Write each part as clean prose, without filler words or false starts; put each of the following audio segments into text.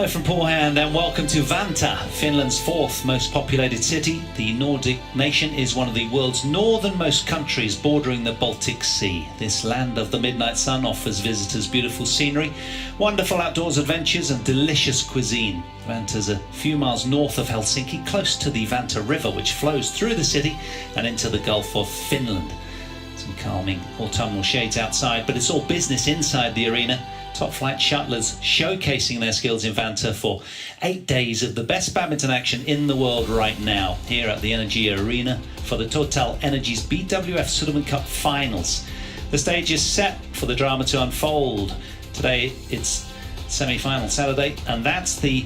Hello from Porthand and welcome to Vantaa, Finland's fourth most populated city. The Nordic nation is one of the world's northernmost countries bordering the Baltic Sea. This land of the midnight sun offers visitors beautiful scenery, wonderful outdoors adventures and delicious cuisine. Vantaa's a few miles north of Helsinki, close to the Vantaa River, which flows through the city and into the Gulf of Finland. Some calming autumnal shades outside, but it's all business inside the arena. Top flight shuttlers showcasing their skills in Vantaa for 8 days of the best badminton action in the world right now, here at the Energy Arena for the TotalEnergies BWF Sudirman Cup finals. The stage is set for the drama to unfold. Today it's semi-final Saturday, and that's the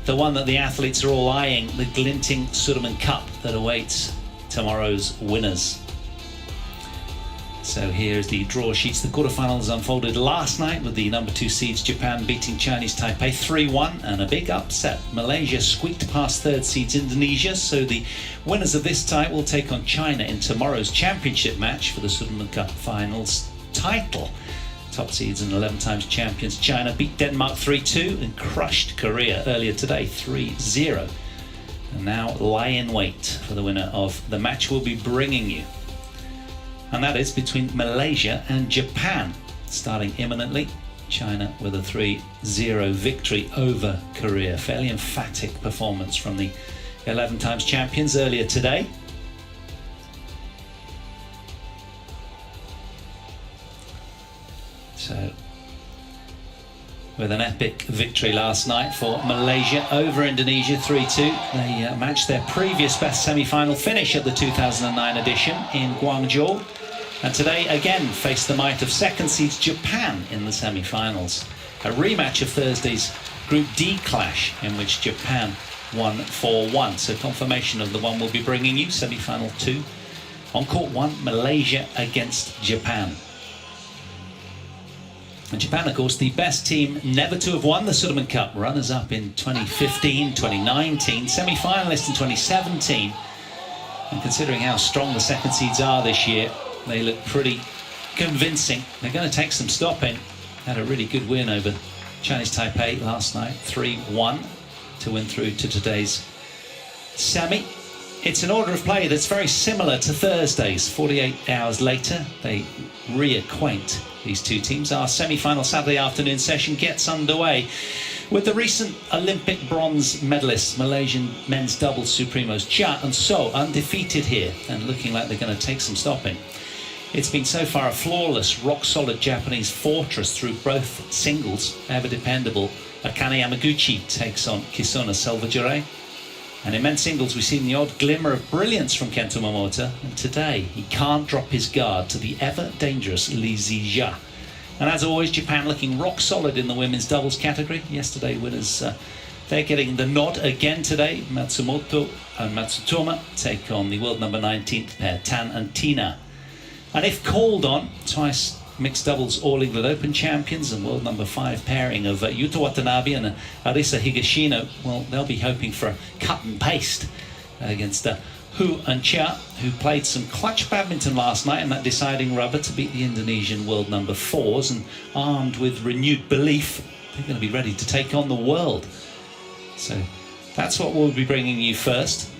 one that the athletes are all eyeing, the glinting Sudirman Cup that awaits tomorrow's winners. So here's the draw sheets. The quarterfinals unfolded last night with the number 2 seeds Japan beating Chinese Taipei 3-1 and a big upset. Malaysia squeaked past third seeds Indonesia, so the winners of this tie will take on China in tomorrow's championship match for the Sudirman Cup finals title. Top seeds and 11 times champions China beat Denmark 3-2 and crushed Korea earlier today 3-0. And now lie in wait for the winner of the match we'll be bringing you. And that is between Malaysia and Japan, starting imminently. China with a 3-0 victory over Korea. Fairly emphatic performance from the 11 times champions earlier today. So, with an epic victory last night for Malaysia over Indonesia 3-2. They matched their previous best semi-final finish at the 2009 edition in Guangzhou. And today again faced the might of second seeds Japan in the semi-finals. A rematch of Thursday's Group D clash in which Japan won 4-1. So confirmation of the one we'll be bringing you, semi-final 2. On court 1, Malaysia against Japan. And Japan, of course, the best team never to have won the Sudirman Cup. Runners-up in 2015, 2019, semi-finalists in 2017. And considering how strong the second seeds are this year, they look pretty convincing. They're going to take some stopping. Had a really good win over Chinese Taipei last night, 3-1, to win through to today's semi. It's an order of play that's very similar to Thursday's. 48 hours later, they reacquaint these two teams. Our semi-final Saturday afternoon session gets underway with the recent Olympic bronze medalists, Malaysian men's doubles supremos Chia and So, undefeated here and looking like they're going to take some stopping. It's been so far a flawless, rock-solid Japanese fortress through both singles. Ever dependable Akane Yamaguchi takes on Kisona Selvagere. And in men's singles, we've seen the odd glimmer of brilliance from Kento Momota. And today, he can't drop his guard to the ever-dangerous Li Zijia. And as always, Japan looking rock-solid in the women's doubles category. Yesterday, winners, they're getting the nod again today. Matsumoto and Matsutoma take on the world number 19th pair, Tan and Tina. And if called on, twice mixed doubles All England Open champions and world number 5 pairing of Yuta Watanabe and Arisa Higashino, well, they'll be hoping for a cut and paste against Hu and Chia, who played some clutch badminton last night in that deciding rubber to beat the Indonesian world number 4s, and armed with renewed belief, they're going to be ready to take on the world. So that's what we'll be bringing you first.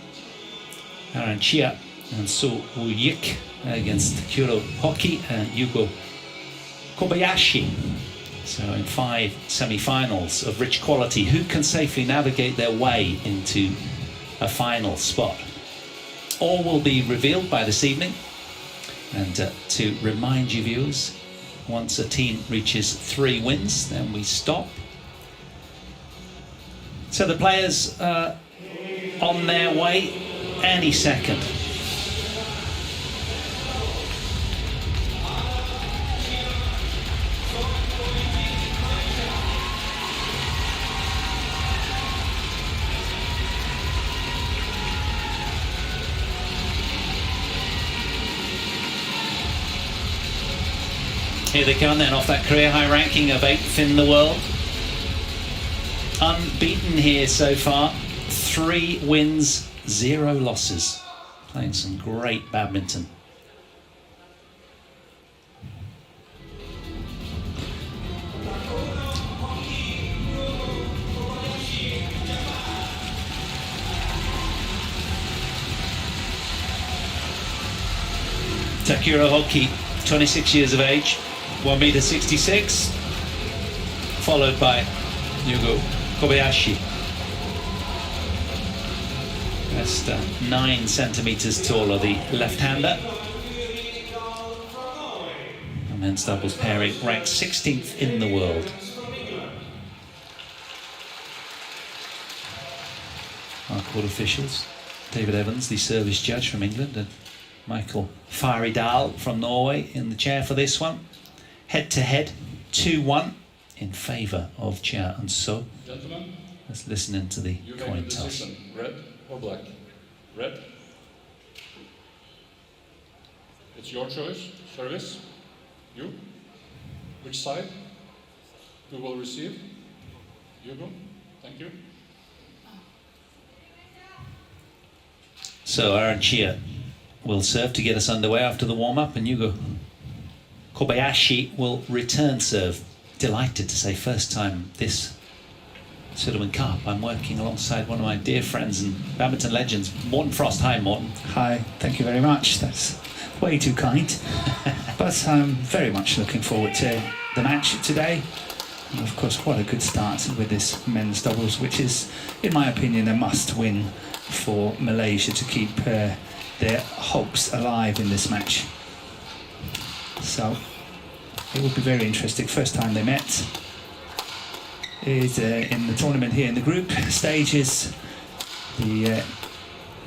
Aaron Chia and So Woo-yik against Kuro Hoki and Yugo Kobayashi. So in 5 semi-finals of rich quality, who can safely navigate their way into a final spot? All will be revealed by this evening. And to remind you viewers, once a team reaches 3 wins, then we stop. So the players are on their way any second. Here they come then, off that career high ranking of 8th in the world. Unbeaten here so far, 3 wins, 0 losses. Playing some great badminton. Takuro Hoki, 26 years of age, 1m66, followed by Yugo Kobayashi, just 9 centimeters taller, the left-hander. The men's doubles pairing ranked 16th in the world. Our court officials, David Evans, the service judge from England, and Michael Fiery Dahl from Norway in the chair for this one. Head to head, 2-1 in favour of Chia and So. Gentlemen, let's listen into the coin toss. Red or black? Red. It's your choice. Service. You. Which side? Who will receive? You go. Thank you. So Aaron Chia will serve to get us underway after the warm-up, and Yugo Kobayashi will return serve. Delighted to say first time this Sudirman Cup. I'm working alongside one of my dear friends and badminton legends, Morten Frost. Hi, Morten. Hi, thank you very much. That's way too kind. But I'm very much looking forward to the match today. And of course, what a good start with this men's doubles, which is, in my opinion, a must-win for Malaysia to keep their hopes alive in this match. So it will be very interesting. First time they met is in the tournament here in the group stages. The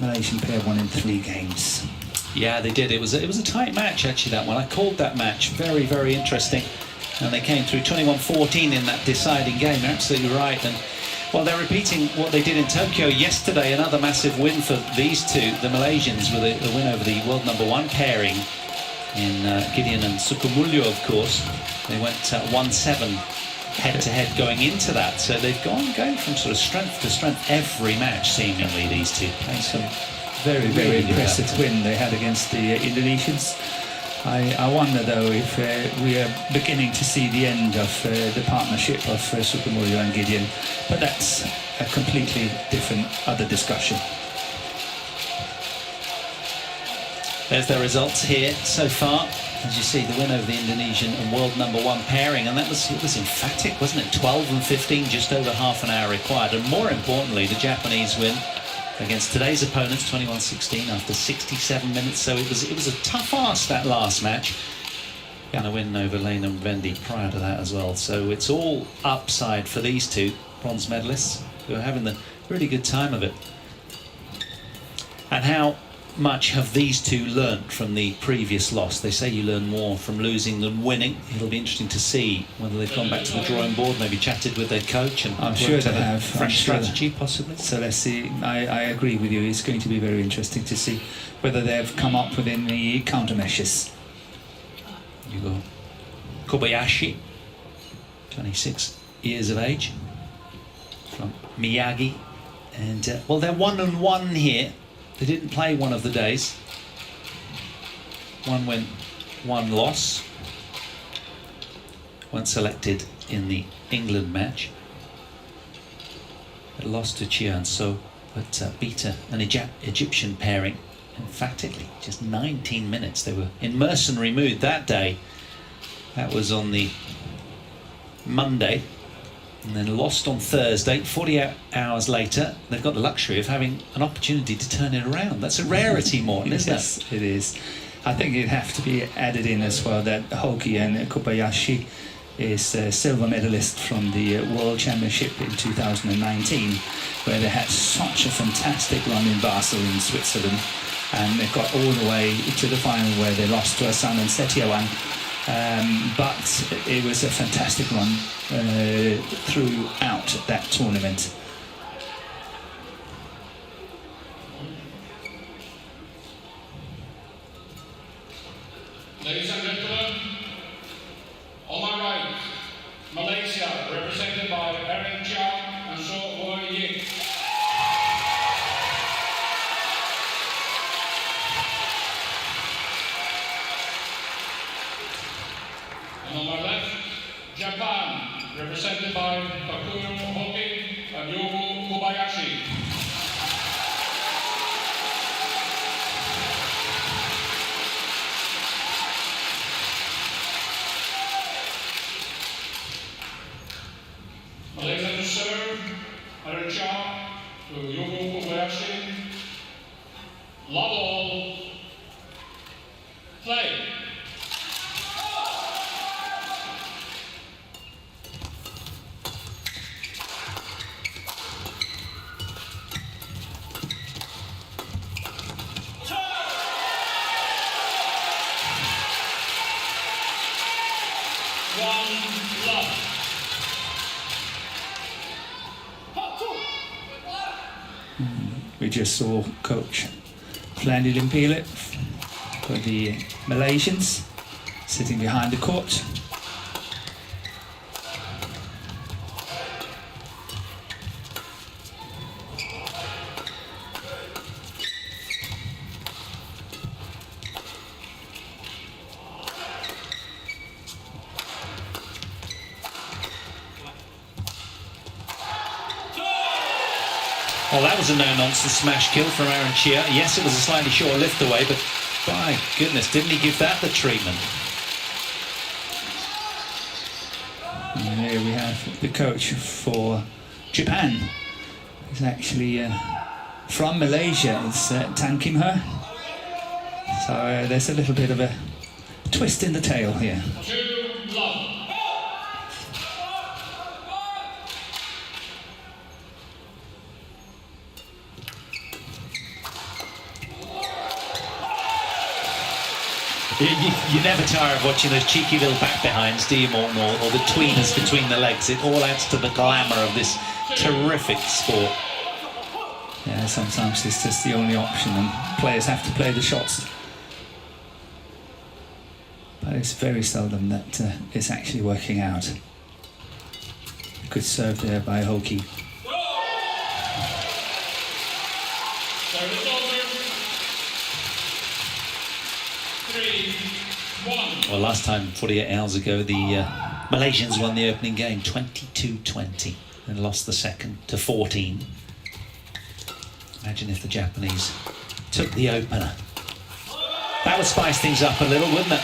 Malaysian pair won in 3 games. Yeah, they did. It was a tight match, actually, that one. I called that match. Very, very interesting. And they came through 21-14 in that deciding game. You're absolutely right. And well, they're repeating what they did in Tokyo yesterday. Another massive win for these two, the Malaysians, with a win over the world #1 pairing in Gideon and Sukamuljo, of course. They went 1-7 head-to-head going into that. So they've going from sort of strength to strength every match, seemingly, these two. Playing some very, very impressive win they had against the Indonesians. I wonder, though, if we are beginning to see the end of the partnership of Sukamuljo and Gideon, but that's a completely different other discussion. There's their results here so far. As you see, the win over the Indonesian and world #1 pairing, and it was emphatic, wasn't it? 12-15, just over half an hour required, and more importantly, the Japanese win against today's opponents, 21-16 after 67 minutes. So it was a tough ask, that last match. And a win over Lane and Vendi prior to that as well. So it's all upside for these two bronze medalists who are having the really good time of it. And how much have these two learnt from the previous loss? They say you learn more from losing than winning. It'll be interesting to see whether they've gone back to the drawing board, maybe chatted with their coach, and I'm sure they have. Fresh strategy, possibly. So let's see. I agree with you. It's going to be very interesting to see whether they've come up with any countermeasures. You go Kobayashi, 26 years of age, from Miyagi, and well, they're 1-1 here. They didn't play one of the days. 1 win, 1 loss. Weren't selected in the England match. They lost to Chia and So, but beat an Egyptian pairing emphatically. Just 19 minutes. They were in mercenary mood that day. That was on the Monday. And then lost on Thursday. 48 hours later, they've got the luxury of having an opportunity to turn it around. That's a rarity, Morten, isn't it? Yes, it is. I think it'd have to be added in as well that Hoki and Kobayashi is a silver medalist from the World Championship in 2019, where they had such a fantastic run in Basel in Switzerland, and they got all the way to the final where they lost to Asan and Setiawan. But it was a fantastic run throughout that tournament. Ladies and gentlemen, on my right, Malaysia, represented by Aaron Chia and So Yi. And on my left, Japan, represented by Takuro Hoki and job to Yugo Kobayashi. Love all. Play. We just saw Coach Flandy Limpilet for the Malaysians sitting behind the court. Well, that was a no-nonsense smash kill from Aaron Chia. Yes, it was a slightly short lift away, but by goodness, didn't he give that the treatment? And here we have the coach for Japan. He's actually from Malaysia. It's Tan Kim Ho. So there's a little bit of a twist in the tail here. You never tire of watching those cheeky little back behinds, do you, Morton, or the tweeners between the legs. It all adds to the glamour of this terrific sport. Yeah, sometimes it's just the only option and players have to play the shots. But it's very seldom that it's actually working out. Good serve there by Hoki. Well, last time, 48 hours ago, the Malaysians won the opening game 22-20 and lost the second to 14. Imagine if the Japanese took the opener. That would spice things up a little, wouldn't it?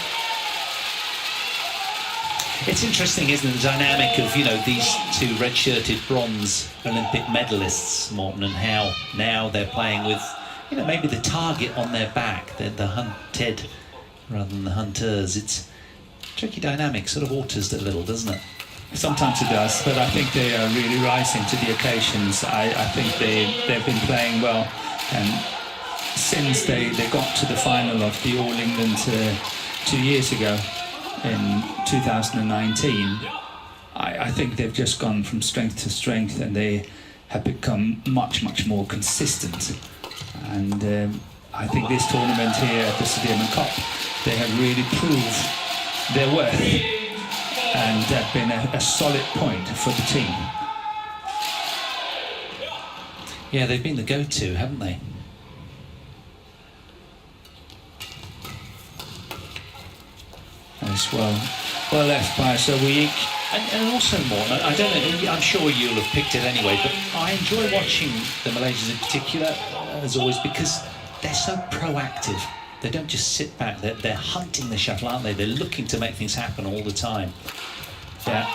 It's interesting, isn't it, the dynamic of, you know, these two red-shirted bronze Olympic medalists, Morton, and how now they're playing with, you know, maybe the target on their back, the hunted rather than the hunters. It's a tricky dynamic, sort of alters it a little, doesn't it? Sometimes it does, but I think they are really rising to the occasions. I think they've been playing well, and since they got to the final of the All England 2 years ago in 2019, I think they've just gone from strength to strength, and they have become much more consistent. And I think this tournament here at the Sudirman Cup, they have really proved their worth and have been a solid point for the team. Yeah, they've been the go-to, haven't they? As well left by Sowiik. And also, more, I don't know, I'm sure you'll have picked it anyway, but I enjoy watching the Malaysians in particular, as always, because they're so proactive. They don't just sit back, they're hunting the shuttle, aren't they? They're looking to make things happen all the time. Yeah,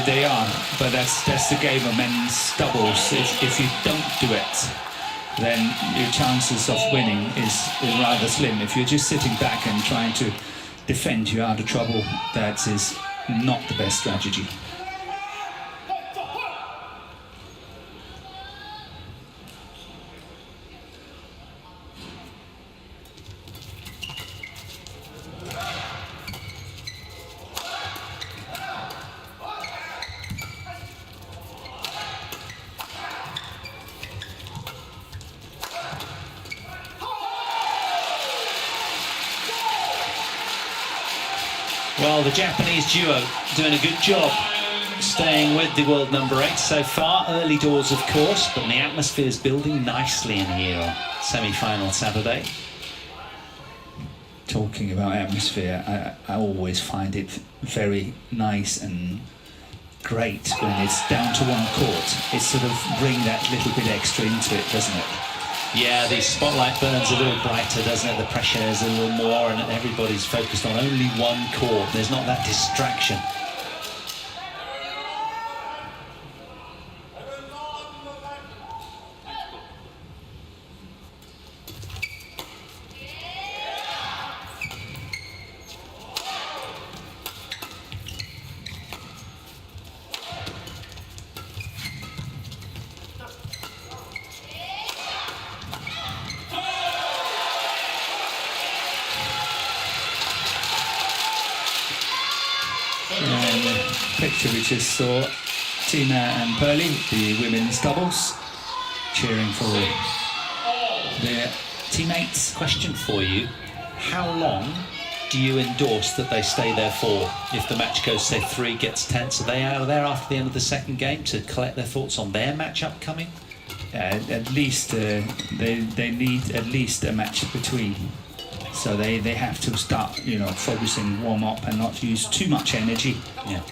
they are, but that's the game of men's doubles. If you don't do it, then your chances of winning is rather slim. If you're just sitting back and trying to defend you out of trouble, that is not the best strategy. Well, the Japanese duo doing a good job staying with the world number 8 so far. Early doors, of course, but the atmosphere's building nicely in here on semi-final Saturday. Talking about atmosphere, I always find it very nice and great when it's down to one court. It sort of brings that little bit extra into it, doesn't it? Yeah, the spotlight burns a little brighter, doesn't it? The pressure is a little more, and everybody's focused on only one court. There's not that distraction. picture we just saw Tina and Pearlie, the women's doubles, cheering for their teammates. Question for you: how long do you endorse that they stay there for? If the match goes, say, 3, gets tense, are they out of there after the end of the second game to collect their thoughts on their match upcoming? At least they need at least a match between. So they have to start, you know, focusing, warm up, and not use too much energy. Yeah,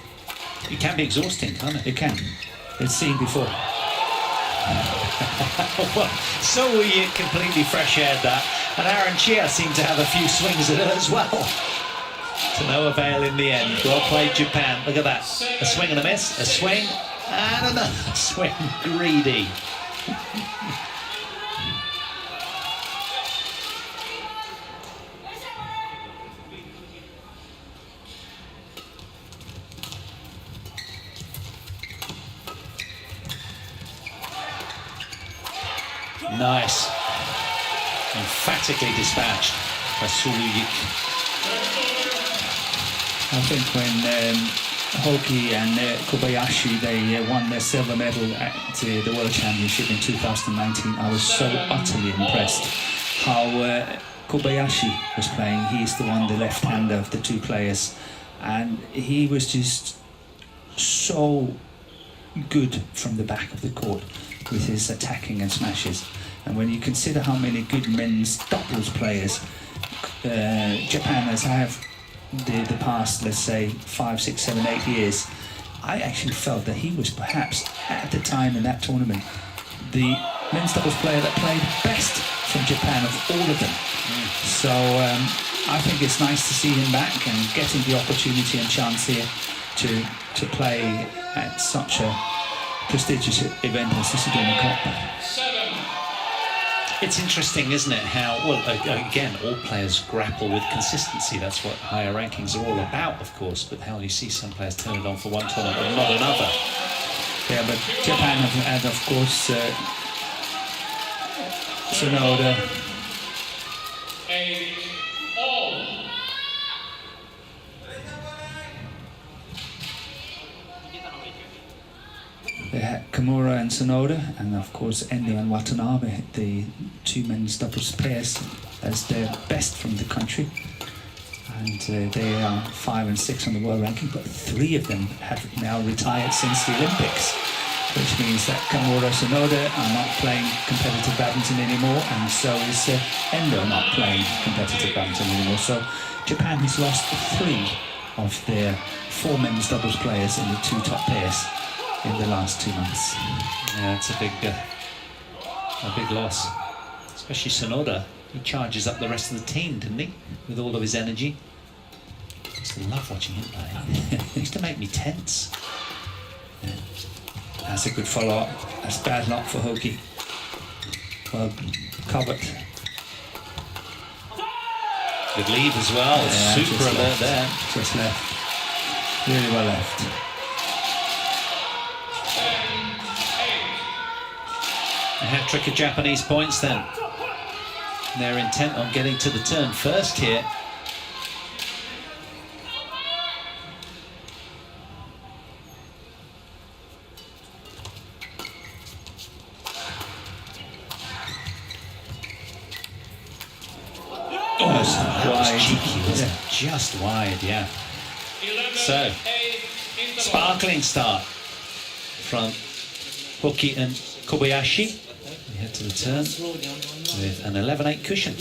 it can be exhausting, can't it? It can. It's seen before. Well, so we completely fresh-aired that, and Aaron Chia seemed to have a few swings at it as well. To no avail in the end. Well played, Japan. Look at that. A swing and a miss, a swing, and another swing. Greedy. Nice. Emphatically dispatched by Suluyik. I think when Hoki and Kobayashi, they won their silver medal at the World Championship in 2019, I was so utterly impressed how Kobayashi was playing. He's the one, the left-hander of the two players, and he was just so good from the back of the court with his attacking and smashes. And when you consider how many good men's doubles players Japan has had the past, let's say, 5, 6, 7, 8 years, I actually felt that he was perhaps, at the time in that tournament, the men's doubles player that played best from Japan of all of them. So I think it's nice to see him back and getting the opportunity and chance here to play at such a prestigious event as the Sudirman Cup. It's interesting, isn't it, how, well, again, all players grapple with consistency. That's what higher rankings are all about, of course, but how you see some players turn it on for one tournament and not another. Yeah, but Japan have had, of course, Sonoda. They had Kimura and Sonoda, and of course Endo and Watanabe, the two men's doubles pairs, as their best from the country. And they are 5 and 6 on the world ranking, but 3 of them have now retired since the Olympics, which means that Kimura and Sonoda are not playing competitive badminton anymore, and so is Endo not playing competitive badminton anymore. So Japan has lost 3 of their 4 men's doubles players in the 2 top pairs in the last 2 months. Yeah, it's a big loss. Especially Sonoda. He charges up the rest of the team, didn't he? With all of his energy. I used to love watching him play. It used to make me tense. Yeah. That's a good follow-up. That's bad luck for Hoki. Well covered. Good lead as well. Yeah, super alert there. Just left. Really well left. A hat-trick of Japanese points then. They're intent on getting to the turn first here. That was cheeky, wasn't it? Just wide, yeah. So, sparkling start from Hoki and Kobayashi. We head to the turn with an 11-8 cushion.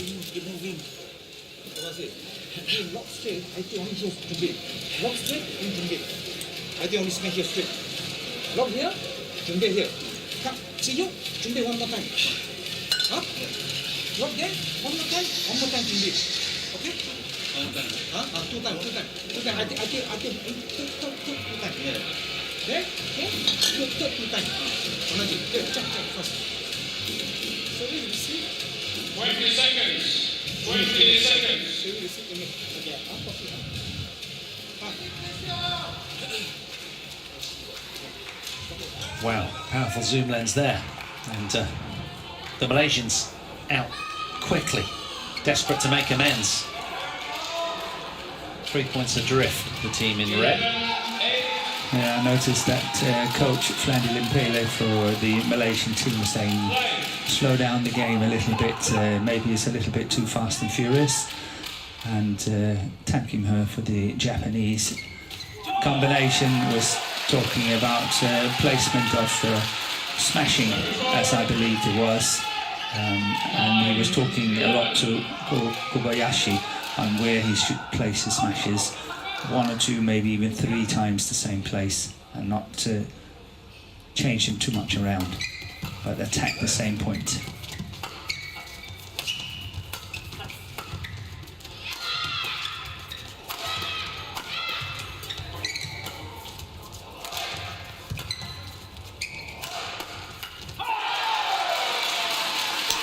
Lock straight, I think only here to be. Lock straight, in be. I think only smack here straight. Lock here, jumbe here. Come, see you, jumbe one more time. Up, lock there, one more time, jumbe. Okay? 2 times. I think 2 times. There, okay? 2 times. 同じ。で、jump first. So we receive. 20 seconds. 20 seconds. So we receive me. Okay, up. Wow, powerful zoom lens there. And the Malaysians out quickly, desperate to make amends. 3 points adrift, the team in red. Yeah, I noticed that coach Flandy Limpele for the Malaysian team was saying slow down the game a little bit, maybe it's a little bit too fast and furious, and thanking her for the Japanese combination was talking about placement of smashing, as I believe it was, and he was talking a lot to Kobayashi on where he should place his smashes, 1 or 2, maybe even 3 times the same place, and not change them too much around, but attack the same point.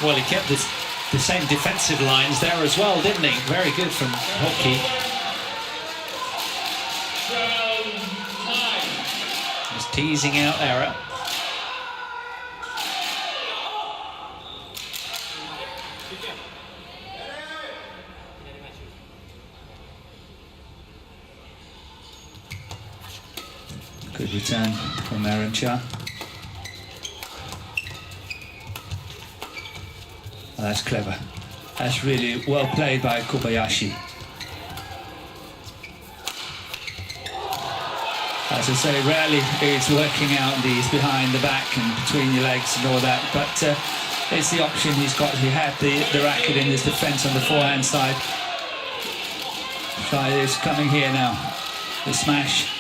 Well, he kept the same defensive lines there as well, didn't he? Very good from Hoki. Just teasing out error. Good return from Chia. Oh, that's clever. That's really well played by Kobayashi. As I say, rarely it's working out these behind the back and between your legs and all that, but it's the option he's got. He had the racket in his defence on the forehand side. Try this coming here now. The smash.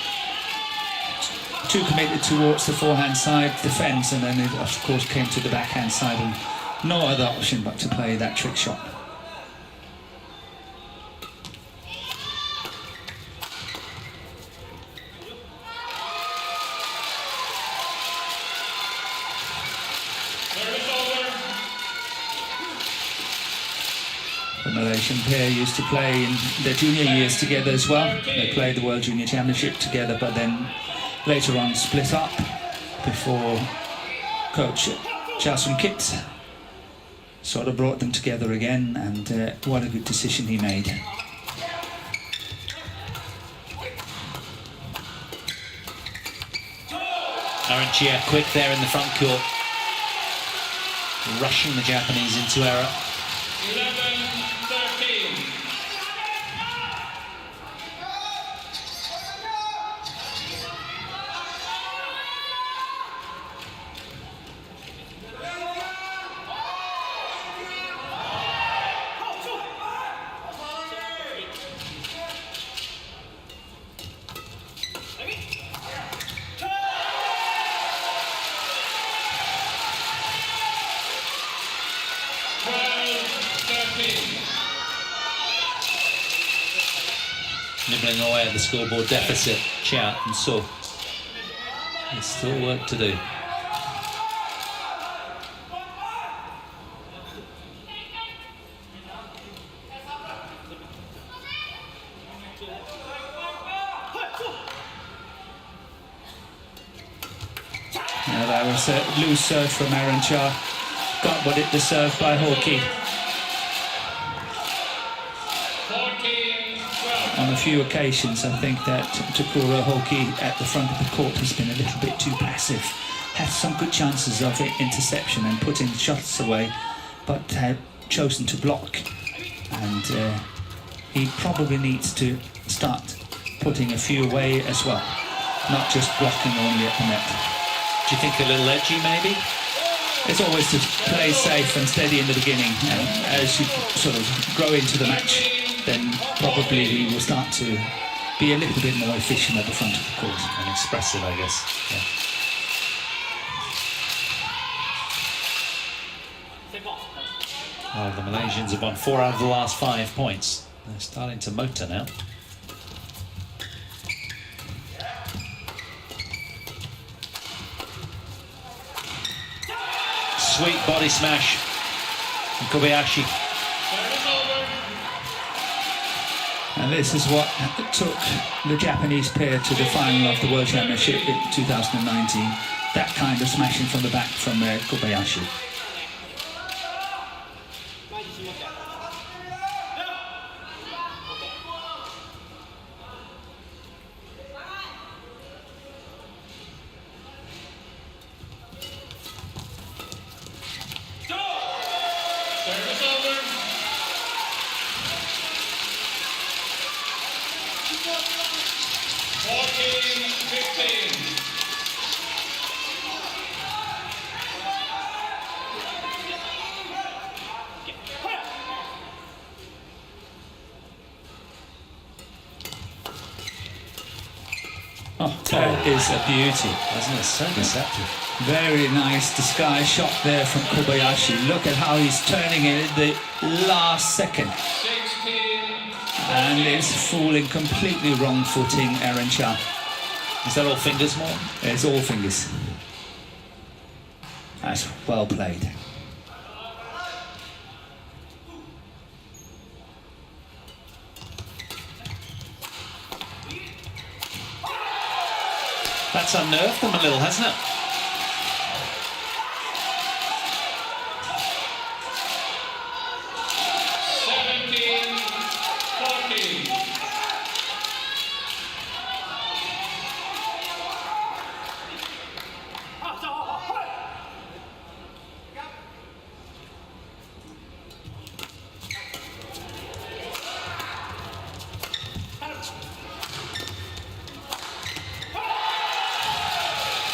Too committed towards the forehand side defence, and then it of course came to the backhand side, and no other option but to play that trick shot. The Malaysian pair used to play in their junior years together as well. They played the World Junior Championship together, but then later on split up before coach Jason Kit sort of brought them together again, and what a good decision he made. Chia quick there in the front court, rushing the Japanese into error. 11-13. Nibbling away at the scoreboard deficit, Chia and So. There's still work to do. Now that was a loose serve from Chia. Got what it deserved by Hoki. On a few occasions, I think that Takura Hoki at the front of the court has been a little bit too passive. Had some good chances of interception and putting shots away, but had chosen to block. And he probably needs to start putting a few away as well, not just blocking only at the net. Do you think a little edgy, maybe? It's always to play safe and steady in the beginning, and as you sort of grow into the match, then probably he will start to be a little bit more efficient at the front of the court. And expressive, I guess. Yeah. Well, the Malaysians have won 4 out of the last 5 points. They're starting to motor now. Sweet body smash from Kobayashi. And this is what took the Japanese pair to the final of the World Championship in 2019. That kind of smashing from the back from Kobayashi. Oh, that is a beauty. Wasn't it? So deceptive. Very nice disguise shot there from Kobayashi. Look at how he's turning it at the last second. 16. And it's fooling completely wrong footing Aaron Chia. Is that all fingers more? It's all fingers. That's well played. That's unnerved them a little, hasn't it?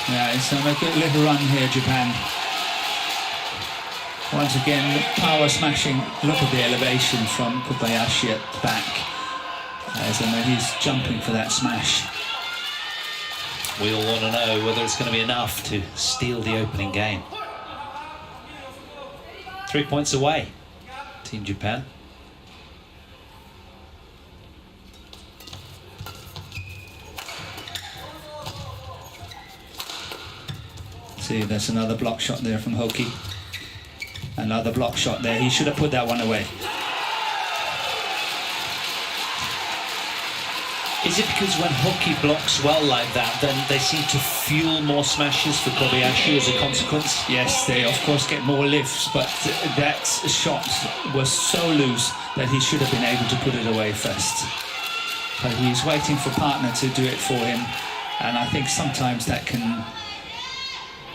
Yeah, it's a good little run here, Japan. Once again, power smashing. Look at the elevation from Kobayashi at the back. As he's jumping for that smash. We all want to know whether it's going to be enough to steal the opening game. 3 points away, Team Japan. See, that's another block shot there from Hoki. Another block shot there. He should have put that one away. Is it because when Hoki blocks well like that, then they seem to fuel more smashes for Kobayashi as a consequence? Yes, they of course get more lifts, but that shot was so loose that he should have been able to put it away first. But he's waiting for partner to do it for him, and I think sometimes that can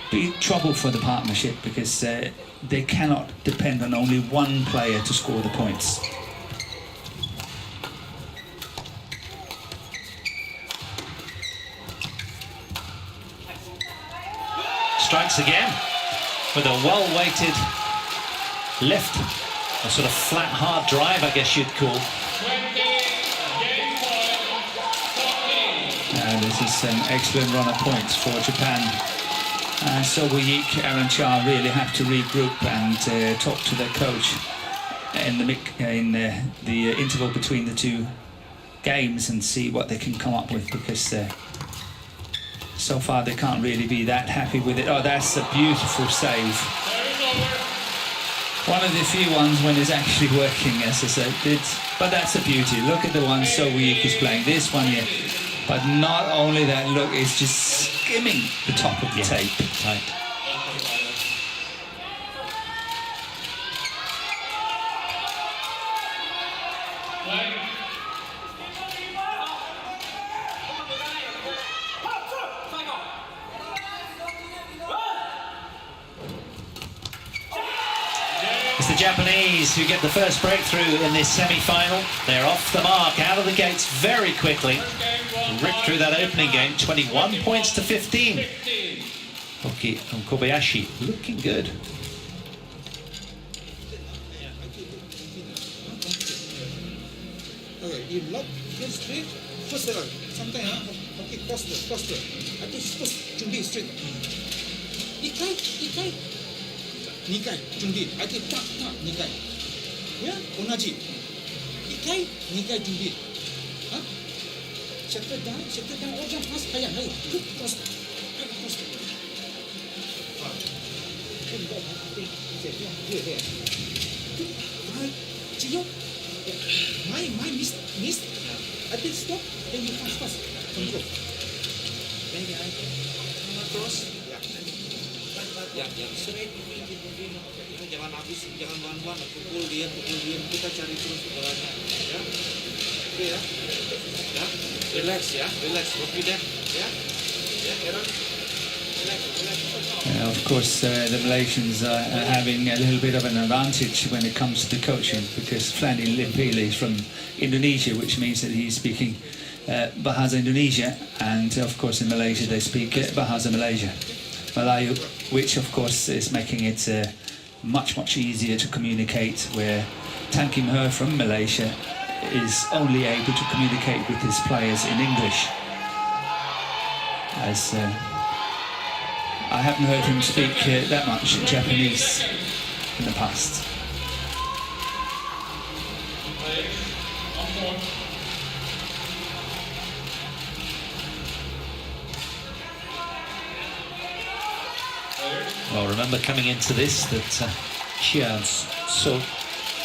be trouble for the partnership because they cannot depend on only one player to score the points. Strikes again with a well-weighted lift, a sort of flat, hard drive, I guess you'd call. 20, game point, 14. This is an excellent run of points for Japan. So weak, Aaron Chia really have to regroup and talk to their coach in the interval between the two games and see what they can come up with, because so far they can't really be that happy with it. Oh, that's a beautiful save. One of the few ones when it's actually working, as I said. But that's a beauty. Look at the one So Weak is playing. This one here. But not only that, look, it's just skimming the top of the tape. Tight. It's the Japanese who get the first breakthrough in this semi-final. They're off the mark, out of the gates very quickly. Ripped through that opening game, 21 points to 15. Hoki and Kobayashi looking good. Okay, you lock here straight. First sometimes okay, faster. I think first 준비 straight. 1回2回準備相手タッ2回いや同じ1回2回準備あシャッターダウンおじゃんパス早いグッパス違う前ミス I think stop then you pass control maybe I cross yang straight jangan habis, jangan wan-wan, pukul dia, kita cari terus bolanya, ya, oke ya, relax, confident, ya, Aaron, relax. Of course, the Malaysians are having a little bit of an advantage when it comes to coaching, because Flandy Limpili is from Indonesia, which means that he's speaking Bahasa Indonesia, and of course in Malaysia they speak Bahasa Melayu, which of course is making it much easier to communicate, where Tan Kim Her from Malaysia is only able to communicate with his players in English. as I haven't heard him speak that much Japanese in the past. Well, remember coming into this that Chia saw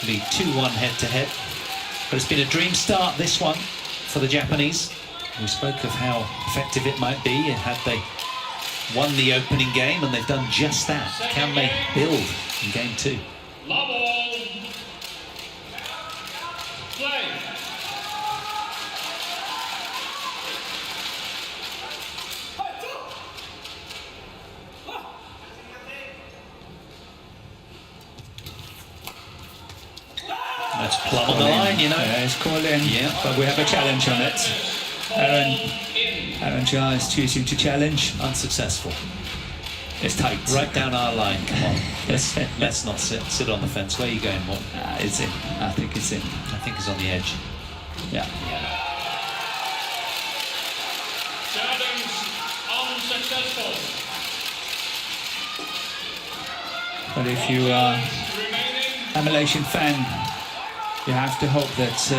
the 2-1 head-to-head. But it's been a dream start, this one, for the Japanese. We spoke of how effective it might be had they won the opening game, and they've done just that. Can they build in game 2? Love all. Play. That's plumb on the line, you know. Yeah, it's called in, Yeah. but we have a challenge on it. Aaron Chia is choosing to challenge. Unsuccessful. It's tight. Right down our line, come on. Let's not sit on the fence. Where are you going, Morten? It's in. I think it's in. I think it's on the edge. Yeah. Challenge unsuccessful. But if you are a Malaysian fan, you have to hope that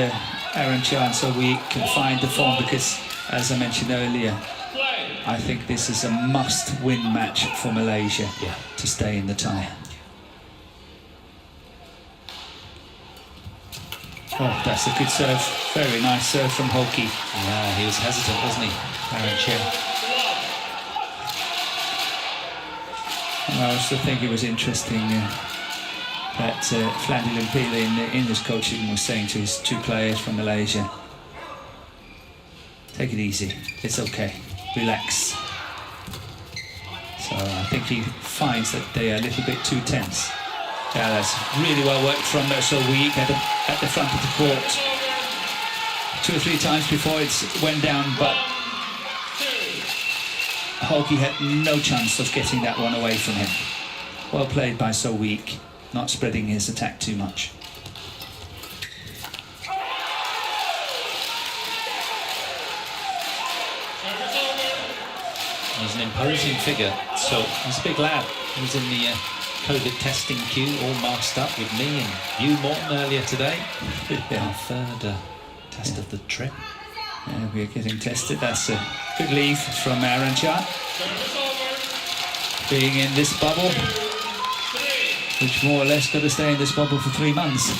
Aaron Chia and so we can find the form, because, as I mentioned earlier, I think this is a must-win match for Malaysia to stay in the tie. Oh, that's a good serve. Very nice serve from Hoki. Yeah, he was hesitant, wasn't he, Aaron Chia? And I also think it was interesting that Flandy Limpila in his coaching was saying to his 2 players from Malaysia, take it easy, it's okay, relax. So I think he finds that they are a little bit too tense. Yeah, that's really well worked from So Weak at the front of the court. 2 or 3 times before it went down, but Hoki had no chance of getting that one away from him. Well played by So Weak, not spreading his attack too much. He's an imposing figure, so he's a big lad. He was in the COVID testing queue, all masked up with me and you, Morten, earlier today. Our 3rd test of the trip. Yeah, we're getting tested. That's a good leave from Aaron Chia. Being in this bubble, which more or less got to stay in this bubble for 3 months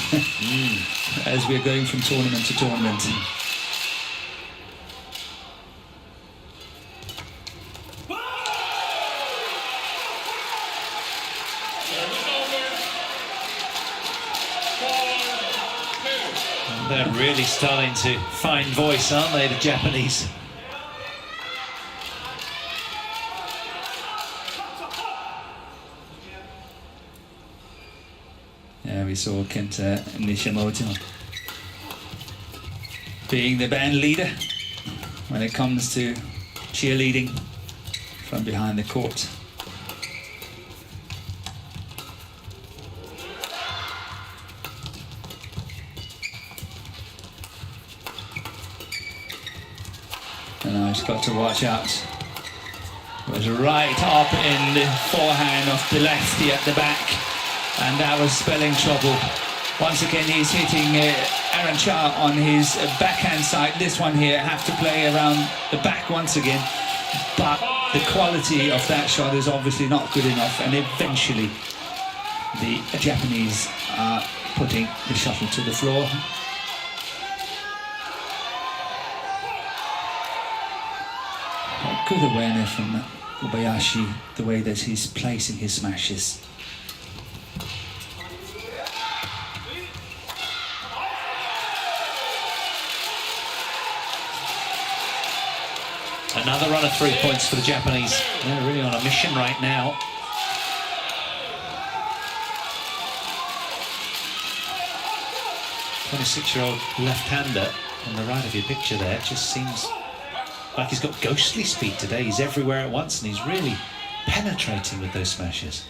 as we're going from tournament to tournament. They're really starting to find voice, aren't they, the Japanese? Yeah, we saw Kenta Nishimoto being the band leader when it comes to cheerleading from behind the court. And now he's got to watch out. It was right up in the forehand of the lefty at the back, and that was spelling trouble. Once again, he's hitting Aaron Chia on his backhand side. This one here have to play around the back once again, but the quality of that shot is obviously not good enough, and eventually the Japanese are putting the shuttle to the floor. Good awareness from Kobayashi, the way that he's placing his smashes. Another run of 3 points for the Japanese. They're really on a mission right now. A 26-year-old left-hander on the right of your picture there just seems like he's got ghostly speed today. He's everywhere at once, and he's really penetrating with those smashes.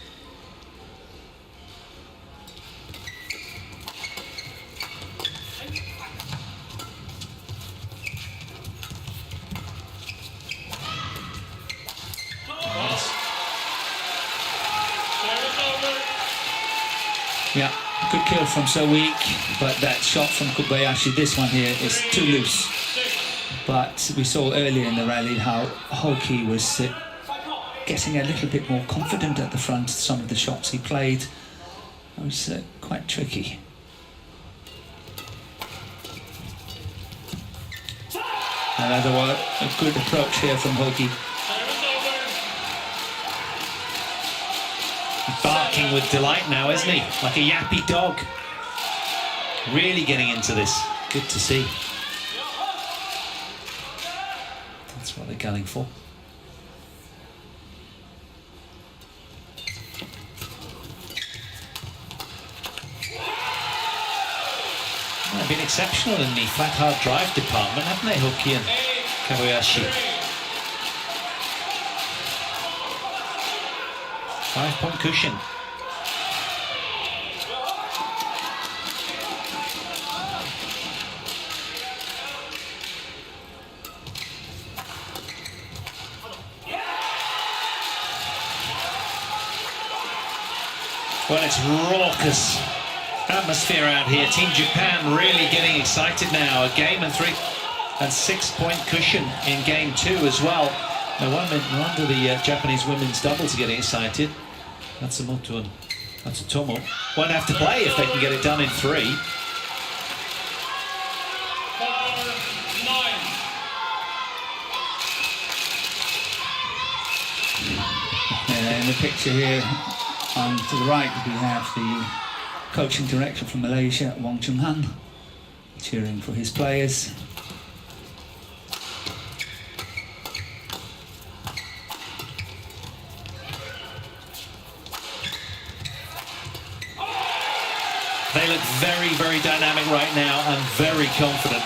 Yeah, good kill from So Weak, but that shot from Kobayashi, this one here, is too loose. But we saw earlier in the rally how Hoki was getting a little bit more confident at the front. Some of the shots he played, it was quite tricky. Another one, a good approach here from Hoki. Barking with delight now, isn't he? Like a yappy dog. Really getting into this. Good to see. That's what they're gunning for. They've been exceptional in the flat hard drive department, haven't they, Hoki and Kobayashi? 5-point cushion. Well, it's raucous atmosphere out here. Team Japan really getting excited now. A game and 3 and 6-point cushion in game 2 as well. No wonder the Japanese women's doubles are getting excited. Matsumoto and Matsutomo won't have to play if they can get it done in 3. In the picture here, on to the right, we have the coaching director from Malaysia, Wong Chung Han, cheering for his players. They look very, very dynamic right now and very confident.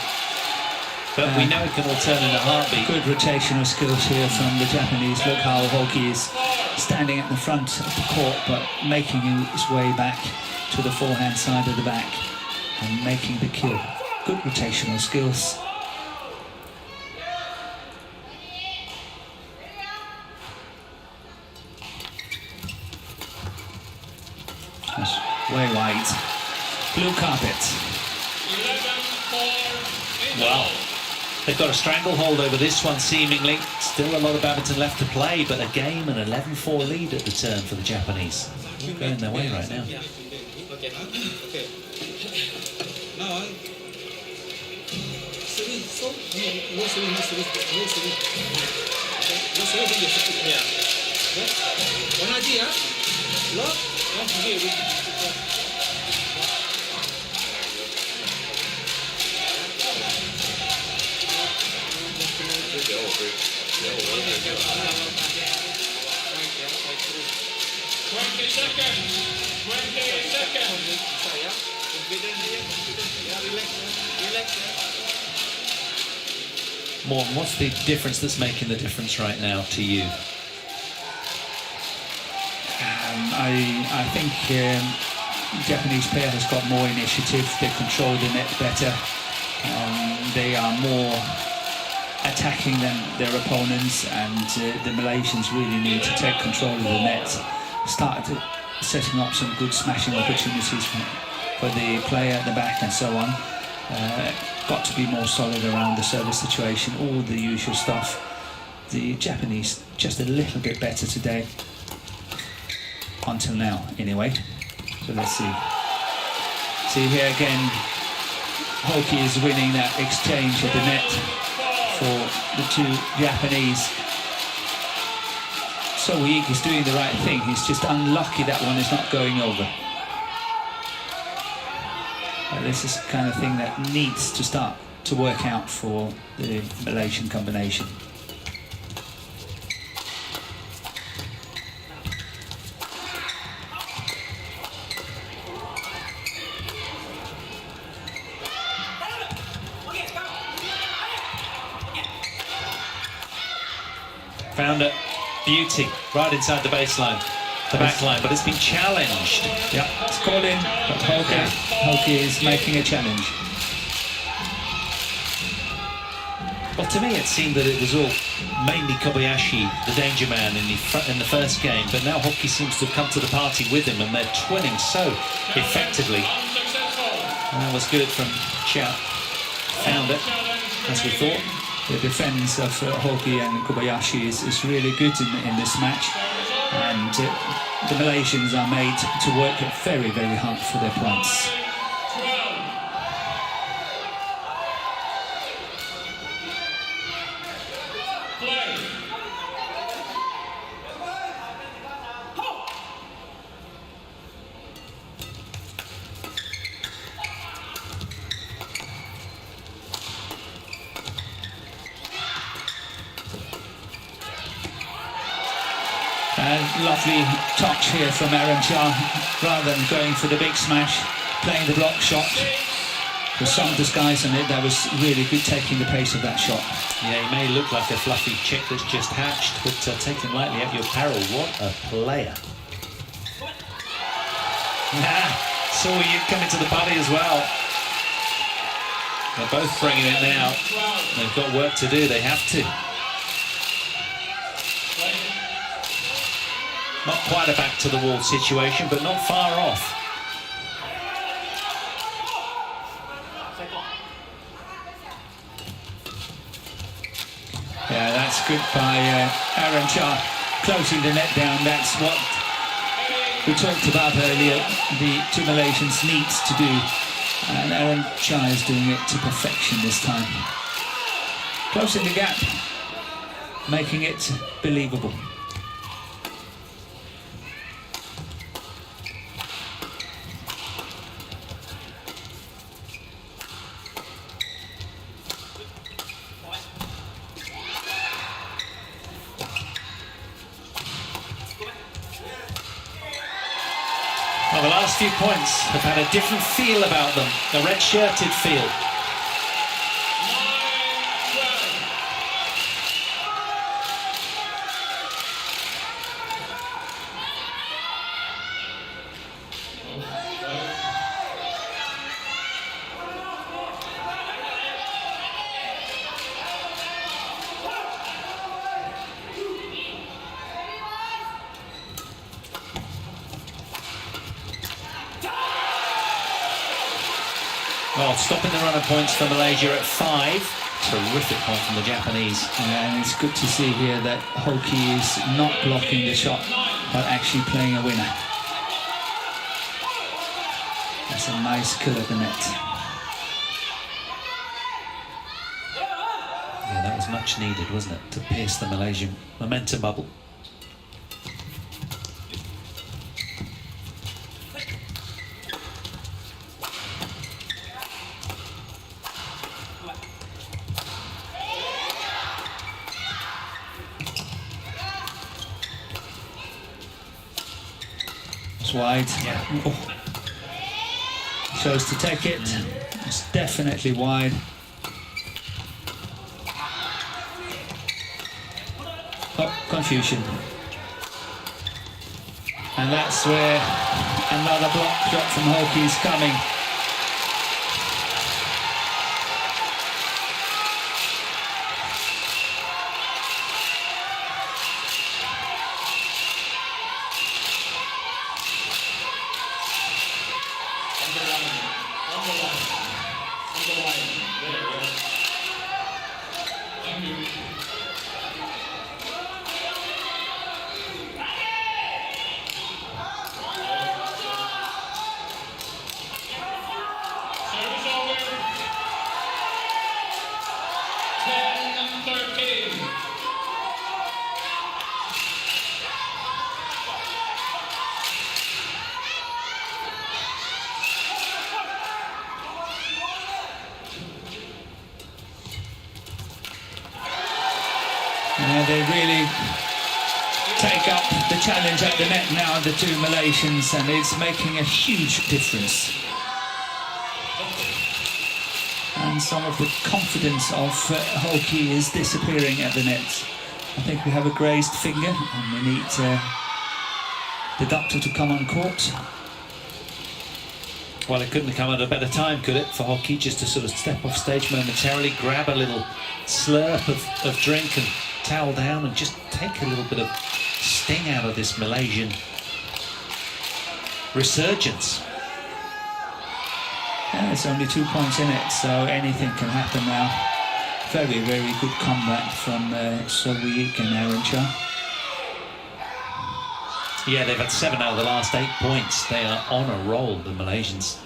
But we know it can all turn in a heartbeat. Good rotational skills here from the Japanese. Look how Hoki is standing at the front of the court, but making his way back to the forehand side of the back and making the kill. Good rotational skills. That's way wide. Blue carpet. Well, they've got a stranglehold over this one, seemingly. Still a lot of badminton left to play, but a game and 11-4 lead at the turn for the Japanese. Going their way right now. Okay. Now, 3, so, no 3, no 3, no 3. Okay, no 3, yeah. Okay. 同じや。Lock, don't forget. Morn, what's the difference that's making the difference right now to you? I think Japanese player has got more initiative. They control the net better. They are more attacking than their opponents, and the Malaysians really need to take control of the net. Started setting up some good smashing opportunities for the player at the back and so on. Got to be more solid around the service situation, all the usual stuff. The Japanese just a little bit better today, until now anyway. So let's see. See here again, Hoki is winning that exchange of the net for the two Japanese. So Weak is doing the right thing. He's just unlucky that one is not going over. This is the kind of thing that needs to start to work out for the Malaysian combination. Found a beauty right inside the baseline, the back line, but it's been challenged. Yeah, it's called in, but Hoki is making a challenge. Well, to me it seemed that it was all mainly Kobayashi, the danger man, in the first game, but now Hoki seems to have come to the party with him, and they're twinning so effectively. And that was good from Chia. Found it, as we thought. The defence of Hoki and Kobayashi is really good in this match, and the Malaysians are made to work very, very hard for their points. Lovely touch here from Chia, rather than going for the big smash, playing the block shot. There's some disguise in it. That was really good, taking the pace of that shot. Yeah, he may look like a fluffy chick that's just hatched, but take him lightly at your peril. What a player. Saw you coming to the party as well. They're both bringing it now. They've got work to do, they have to. Not quite a back to the wall situation, but not far off. Yeah, that's good by Chia, closing the net down. That's what we talked about earlier, the two Malaysians needs to do. And Chia is doing it to perfection this time. Closing the gap, making it believable. Well, the last few points have had a different feel about them, a red-shirted feel. Well, stopping the run of points for Malaysia at 5. Terrific point from the Japanese. Yeah, and it's good to see here that Hoki is not blocking the shot, but actually playing a winner. That's a nice kill at the net. Yeah, that was much needed, wasn't it, to pierce the Malaysian momentum bubble. It's wide. Yeah. Oh. Chose to take it. It's definitely wide. Oh, confusion. And that's where another block shot from Hoki is coming. They really take up the challenge at the net now, the two Malaysians, and it's making a huge difference. And some of the confidence of Hoki is disappearing at the net. I think we have a grazed finger, and we need the doctor to come on court. Well, it couldn't have come at a better time, could it, for Hoki, just to sort of step off stage momentarily, grab a little slurp of drink and towel down and just take a little bit of sting out of this Malaysian resurgence. Yeah, there's only 2 points in it, so anything can happen now. Very, very good comeback from Sowiik and Aaron Chia. Yeah, they've had 7 out of the last 8 points. They are on a roll, the Malaysians.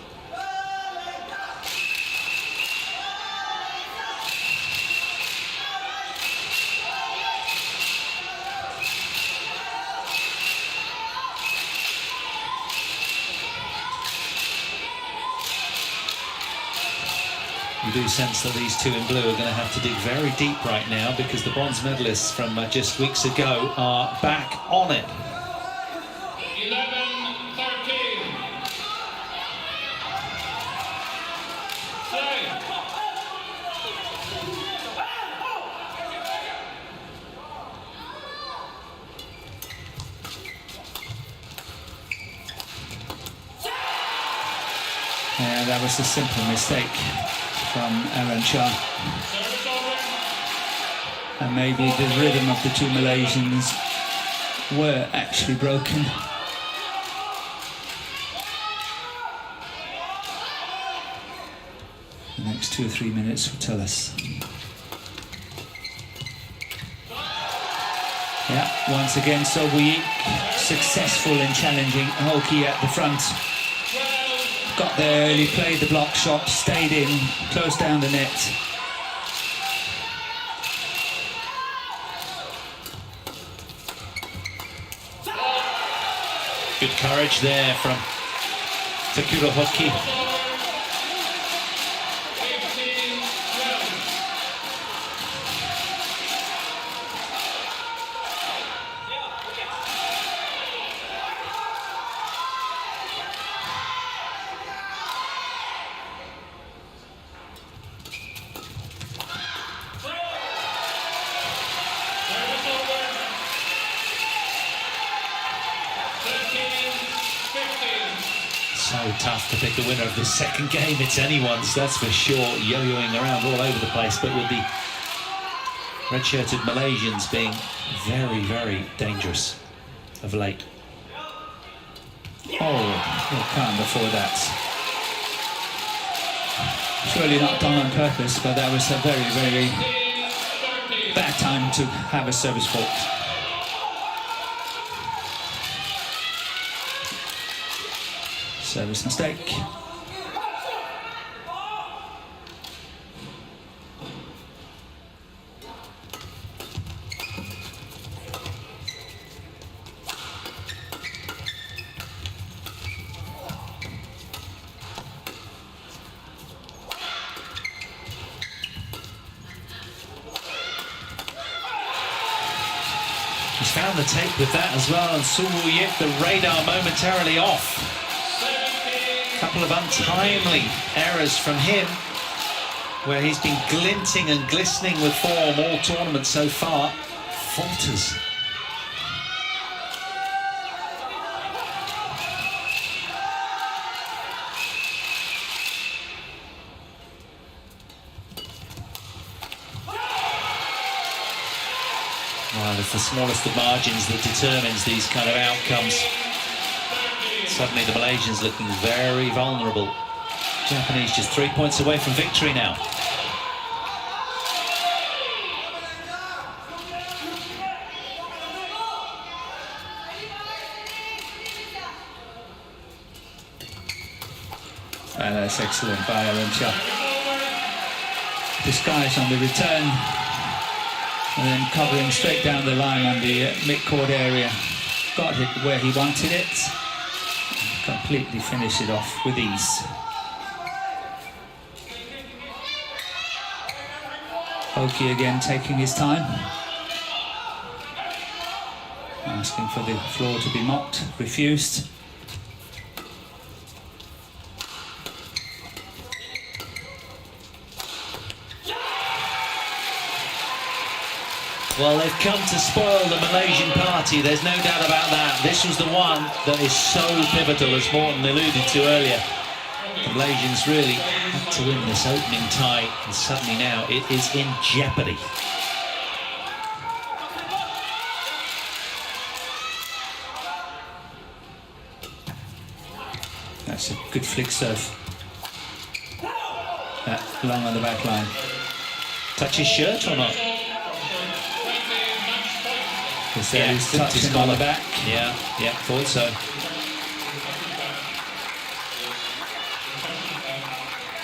You do sense that these two in blue are going to have to dig very deep right now, because the bronze medalists from just weeks ago are back on it. 11-13. Yeah, that was a simple mistake from Aaron Chia. And maybe the rhythm of the two Malaysians were actually broken. The next 2 or 3 minutes will tell us. Yeah, once again, Sowiik successful in challenging Hoki at the front. Got there early, played the block shot, stayed in, closed down the net. Good courage there from Takuro Hoki. So tough to pick the winner of this second game. It's anyone's, that's for sure. Yo-yoing around all over the place, but with the red-shirted Malaysians being very, very dangerous of late. Oh, calm before that. Surely not done on purpose, but that was a very, very bad time to have a service fault. Service mistake. He's found the tape with that as well, and Sowiik, the radar momentarily off. Couple of untimely errors from him, where he's been glinting and glistening with form all tournament so far. Falters. Well, it's the smallest of margins that determines these kind of outcomes. Suddenly the Malaysians looking very vulnerable. Japanese just 3 points away from victory now. And that's excellent by Aaron Chia. This guy's on the return and then covering straight down the line on the mid-court area. Got it where he wanted it. Completely finish it off with ease. Hoki again taking his time. Asking for the floor to be mopped, refused. Well, they've come to spoil the Malaysian party, there's no doubt about that. This was the one that is so pivotal, as Morten alluded to earlier. The Malaysians really had to win this opening tie, and suddenly now it is in jeopardy. That's a good flick serve. Long on the back line. Touch his shirt or not? Yeah, he's touched him on the back. Yeah, thought so.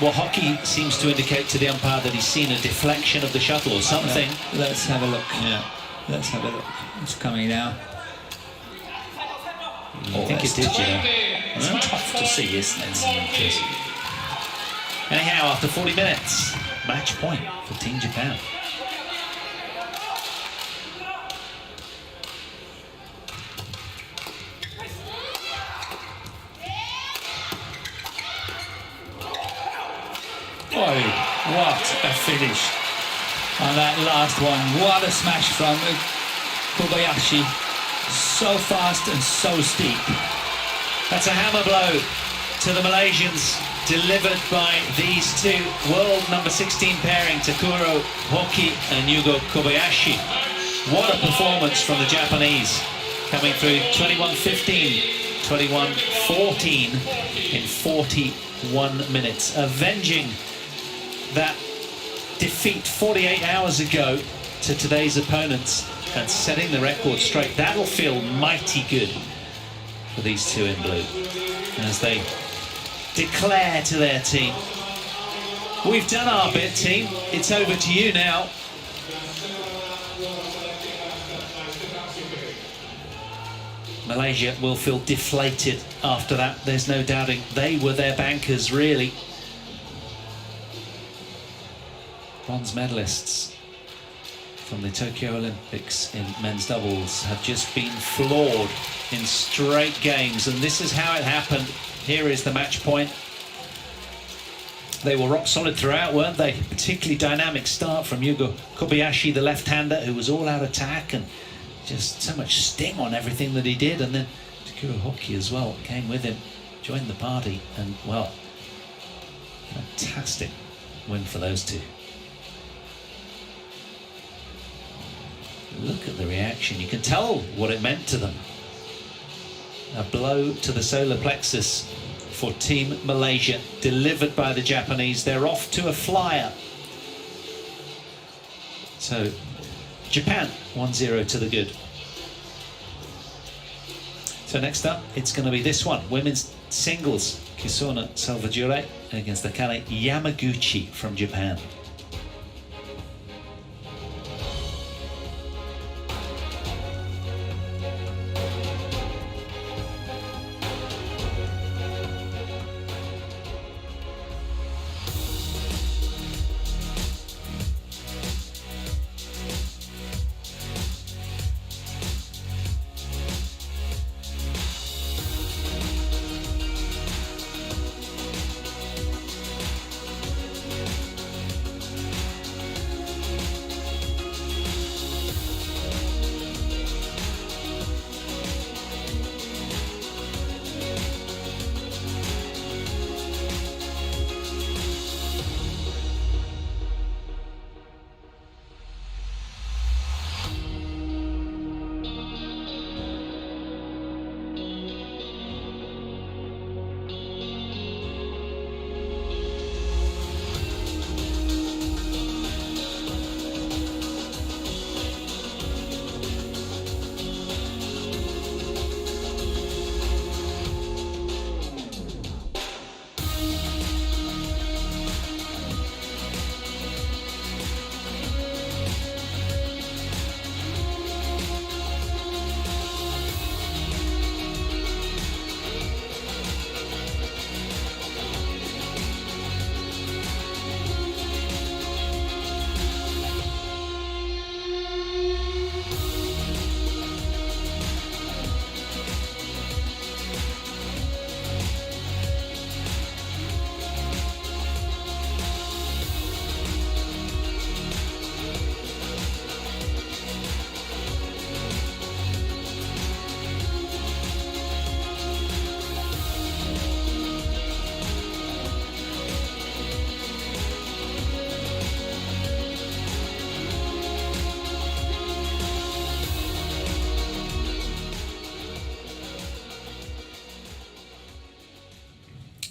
Well, Hoki seems to indicate to the umpire that he's seen a deflection of the shuttle or something. Let's have a look. Yeah. Let's have a look. It's coming now. I think it did, you know. It's tough to see, isn't it? Anyhow, after 40 minutes, match point for Team Japan. Oh, what a finish on that last one. What a smash from Kobayashi. So fast and so steep. That's a hammer blow to the Malaysians, delivered by these two world number 16 pairing, Takuro Hoki and Yugo Kobayashi. What a performance from the Japanese, coming through 21-15, 21-14 in 41 minutes, avenging that defeat 48 hours ago to today's opponents and setting the record straight. That'll feel mighty good for these two in blue as they declare to their team, we've done our bit, team, it's over to you now. Malaysia will feel deflated after that, there's no doubting. They were their bankers, really. Bronze medalists from the Tokyo Olympics in men's doubles have just been floored in straight games, and this is how it happened. Here is the match point. They were rock solid throughout, weren't they? Particularly dynamic start from Yugo Kobayashi, the left-hander, who was all out attack and just so much sting on everything that he did. And then Takuro Hoki as well came with him, joined the party, and well, fantastic win for those two. Look at the reaction. You can tell what it meant to them. A blow to the solar plexus for Team Malaysia, delivered by the Japanese. They're off to a flyer. So, Japan 1-0 to the good. So next up, it's going to be this one. Women's singles. Kisona Salvadore against Akane Yamaguchi from Japan.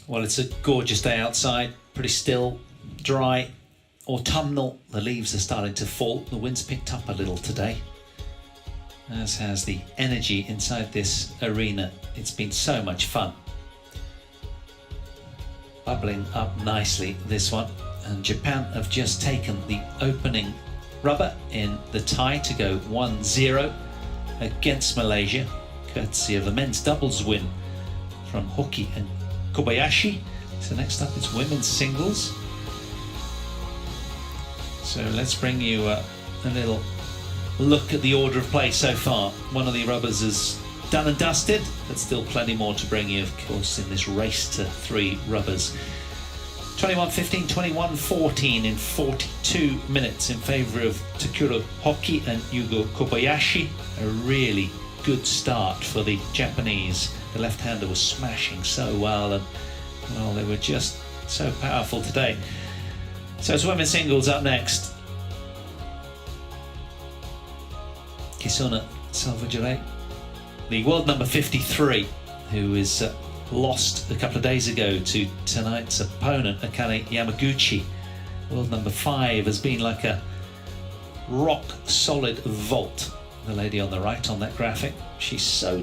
Well, it's a gorgeous day outside, pretty still, dry, autumnal. The leaves are starting to fall. The wind's picked up a little today, as has the energy inside this arena. It's been so much fun. Bubbling up nicely, this one. And Japan have just taken the opening rubber in the tie to go 1-0 against Malaysia, courtesy of a men's doubles win from Hoki and Kobayashi. So next up it's women's singles. So let's bring you a little look at the order of play so far. One of the rubbers is done and dusted, but still plenty more to bring you, of course, in this race to 3 rubbers. 21-15, 21-14 in 42 minutes in favour of Takuro Hoki and Yugo Kobayashi. A really good start for the Japanese. The left-hander was smashing so well, and well, they were just so powerful today. So it's women's singles up next. Kisona Salvadore, the world number 53, who is lost a couple of days ago to tonight's opponent, Akane Yamaguchi. World number 5 has been like a rock solid vault. The lady on the right on that graphic, she's so